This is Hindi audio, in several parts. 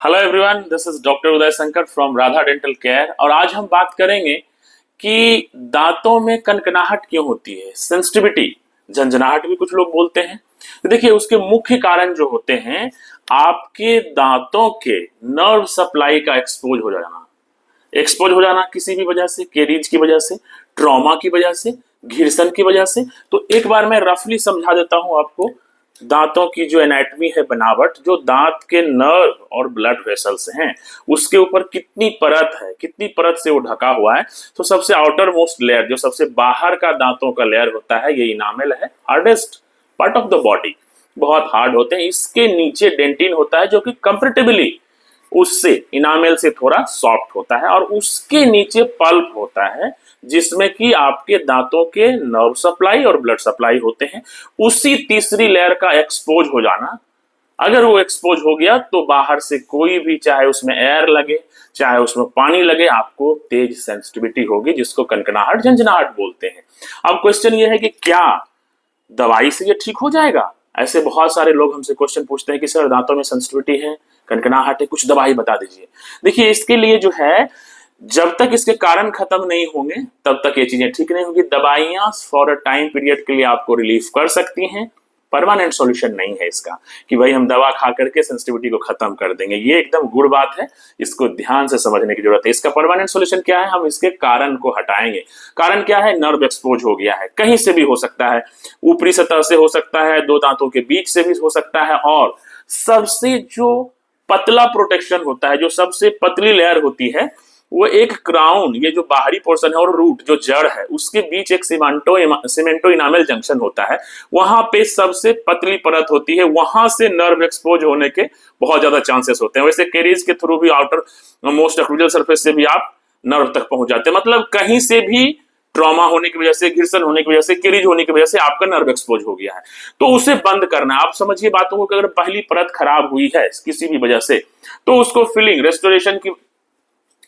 Hello everyone, this is doctor Uday Shankar from Radha dental care. और आज हम बात करेंगे कि दांतों में कनकनाहट क्यों होती है, सेंसिटिविटी, झंझनाहट भी कुछ लोग बोलते हैं। तो देखिए, उसके मुख्य कारण जो होते हैं, आपके दांतों के नर्व सप्लाई का एक्सपोज हो जाना किसी भी वजह से, केरीज की वजह से, ट्रॉमा की वजह से, घिरसन की वजह से। तो एक बार मैं रफली समझा देता हूं आपको। दांतों की जो एनाटमी है, बनावट, जो दांत के नर्व और ब्लड वेसल्स हैं, उसके ऊपर कितनी परत है, कितनी परत से वो ढका हुआ है। तो सबसे आउटर मोस्ट लेयर, जो सबसे बाहर का दांतों का लेयर होता है, ये इनामेल है, hardest part of the body, बहुत हार्ड होते हैं। इसके नीचे डेंटिन होता है, जो कि कंपेरेटिवली उससे, इनामेल से थोड़ा सॉफ्ट होता है। और उसके नीचे पल्प होता है, जिसमें कि आपके दांतों के नर्व सप्लाई और ब्लड सप्लाई होते हैं। उसी तीसरी लेयर का एक्सपोज हो जाना, अगर वो एक्सपोज हो गया तो बाहर से कोई भी, चाहे उसमें एयर लगे, चाहे उसमें पानी लगे, आपको तेज सेंसिटिविटी होगी, जिसको कनकनाहट, झंझनाहट बोलते हैं। अब क्वेश्चन ये है कि क्या दवाई से ये ठीक हो जाएगा? ऐसे बहुत सारे लोग हमसे क्वेश्चन पूछते हैं कि सर, दांतों में सेंसिटिविटी है, कनकनाहट है, कुछ दवाई बता दीजिए। देखिए, इसके लिए जो है, जब तक इसके कारण खत्म नहीं होंगे तब तक ये चीजें ठीक नहीं होगी। दवाइयां फॉर अ टाइम पीरियड के लिए आपको रिलीफ कर सकती हैं, परमानेंट सॉल्यूशन नहीं है इसका कि भाई हम दवा खा करके सेंसिटिविटी को खत्म कर देंगे। ये एकदम गुड़ बात है, इसको ध्यान से समझने की जरूरत है। इसका परमानेंट सॉल्यूशन क्या है? हम इसके कारण को हटाएंगे। कारण क्या है? नर्व एक्सपोज हो गया है, कहीं से भी हो सकता है, ऊपरी सतह से हो सकता है, दो दांतों के बीच से भी हो सकता है, और सबसे जो पतला प्रोटेक्शन होता है, जो सबसे पतली लेयर होती है, वो एक क्राउन, ये जो बाहरी पोर्शन है, और रूट जो जड़ है, उसके बीच एक सीमेंटो इनामेल जंक्शन होता है। वहां पे सबसे पतली परत होती है, वहां से नर्व एक्सपोज होने के बहुत ज्यादा चांसेस होते हैं। वैसे कैरीज के थ्रू भी, आउटर मोस्ट ऑक्लूजल सरफेस से भी आप नर्व तक पहुंच जाते हैं। मतलब कहीं से भी ट्रॉमा होने की वजह से, घिरसन होने की वजह से, कैरीज होने की वजह से आपका नर्व एक्सपोज हो गया है, तो उसे बंद करना है। आप समझिए बातों को कि अगर पहली परत खराब हुई है किसी भी वजह से, तो उसको फिलिंग, रेस्टोरेशन की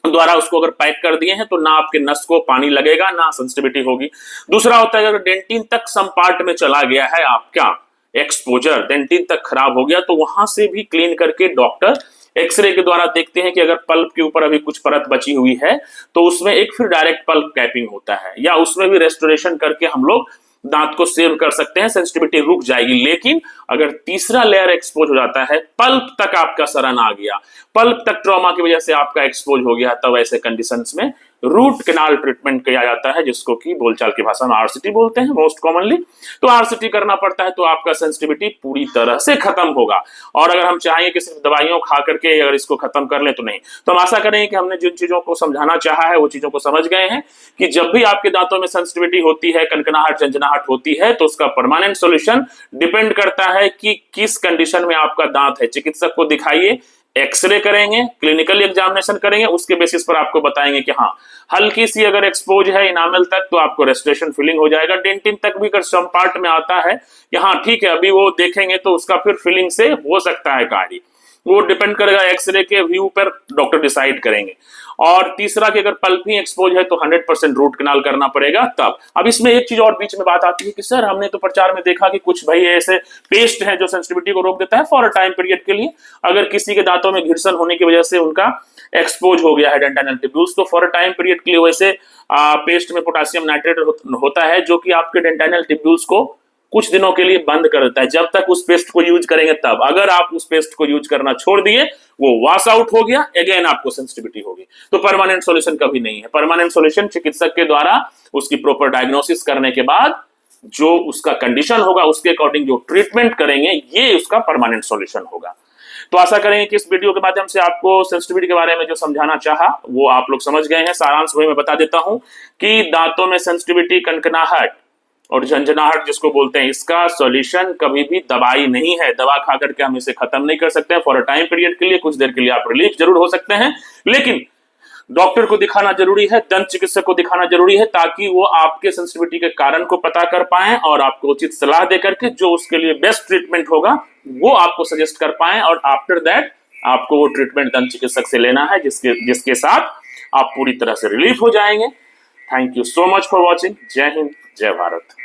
द्वारा उसको अगर पैक कर दिए हैं, तो ना आपके नस को पानी लगेगा, ना सेंसिटिविटी होगी। दूसरा होता है, अगर डेंटिन तक सम पार्ट में चला गया है आपका एक्सपोजर, डेंटिन तक खराब हो गया, तो वहां से भी क्लीन करके डॉक्टर एक्सरे के द्वारा देखते हैं कि अगर पल्प के ऊपर अभी कुछ परत बची हुई है, तो उसमें एक फिर डायरेक्ट पल्प कैपिंग होता है, या उसमें भी रेस्टोरेशन करके हम लोग दांत को सेव कर सकते हैं, सेंसिटिविटी रुक जाएगी। लेकिन अगर तीसरा लेयर एक्सपोज हो जाता है, पल्प तक आपका सड़न आ गया, पल्प तक ट्रॉमा की वजह से आपका एक्सपोज हो गया, तब ऐसे कंडीशंस में रूट कैनाल ट्रीटमेंट किया जाता है, जिसको कि बोलचाल की भाषा में आरसीटी बोलते हैं मोस्ट कॉमनली। तो आरसीटी करना पड़ता है, तो आपका सेंसिटिविटी पूरी तरह से खत्म होगा। और अगर हम चाहेंगे कि सिर्फ दवाइयों खा करके अगर इसको खत्म कर ले, तो नहीं। तो हम आशा करेंगे कि हमने जिन चीजों को समझाना चाहा है, वो चीजों को समझ गए हैं कि जब भी आपके दांतों में सेंसिटिविटी होती है, कनकनाहट, झंझनाहट होती है, तो उसका परमानेंट सॉल्यूशन डिपेंड करता है कि किस कंडीशन में आपका दांत है। चिकित्सक को दिखाइए, एक्सरे करेंगे, क्लिनिकल एग्जामिनेशन करेंगे, उसके बेसिस पर आपको बताएंगे कि हाँ, हल्की सी अगर एक्सपोज है इनामल तक, तो आपको रेस्टोरेशन फिलिंग हो जाएगा। डेंटिन तक भी अगर सम पार्ट में आता है कि हाँ ठीक है, अभी वो देखेंगे, तो उसका फिर फिलिंग से हो सकता है कार्य। वो डिपेंड करेगा एक्सरे के व्यू पर, डॉक्टर डिसाइड करेंगे। और तीसरा कि अगर पल्प ही एक्सपोज है, तो 100% रूट कैनाल करना पड़ेगा तब। अब इसमें एक चीज और बीच में बात आती है कि सर, हमने तो प्रचार में देखा कि कुछ भाई ऐसे पेस्ट हैं जो सेंसिटिविटी को रोक देता है फॉर अ टाइम पीरियड के लिए। अगर किसी के दांतों में घिरसन होने की वजह से उनका एक्सपोज हो गया है डेंटाइनल टिब्यूल्स, तो फॉर अ टाइम पीरियड के लिए वैसे पेस्ट में पोटेशियम नाइट्रेट होता है, जो कि आपके डेंटाइनल टिब्यूल्स को कुछ दिनों के लिए बंद कर देता है, जब तक उस पेस्ट को यूज करेंगे तब। अगर आप उस पेस्ट को यूज करना छोड़ दिए, वो वॉश आउट हो गया, अगेन आपको सेंसिटिविटी होगी। तो परमानेंट सॉल्यूशन कभी नहीं है। परमानेंट सॉल्यूशन चिकित्सक के द्वारा उसकी प्रॉपर डायग्नोसिस करने के बाद जो उसका कंडीशन होगा, उसके अकॉर्डिंग जो ट्रीटमेंट करेंगे, ये उसका परमानेंट सॉल्यूशन होगा। तो आशा करेंगे कि इस वीडियो के माध्यम से आपको सेंसिटिविटी के बारे में जो समझाना चाहा, वो आप लोग समझ गए हैं। सारांश वही मैं बता देता हूं कि दांतों में सेंसिटिविटी, कनकनाहट और झंझनाहट जिसको बोलते हैं, इसका सॉल्यूशन कभी भी दवाई नहीं है। दवा खा करके हम इसे खत्म नहीं कर सकते हैं फॉर अ टाइम पीरियड के लिए। कुछ देर के लिए आप रिलीफ जरूर हो सकते हैं, लेकिन डॉक्टर को दिखाना जरूरी है, दंत चिकित्सक को दिखाना जरूरी है, ताकि वो आपके सेंसिटिविटी के कारण को पता कर पाए और आपको उचित सलाह देकर के जो उसके लिए बेस्ट ट्रीटमेंट होगा, वो आपको सजेस्ट कर पाए। और आफ्टर दैट आपको वो ट्रीटमेंट दंत चिकित्सक से लेना है, जिसके साथ आप पूरी तरह से रिलीफ हो जाएंगे। Thank you so much for watching. जय हिंद, जय भारत।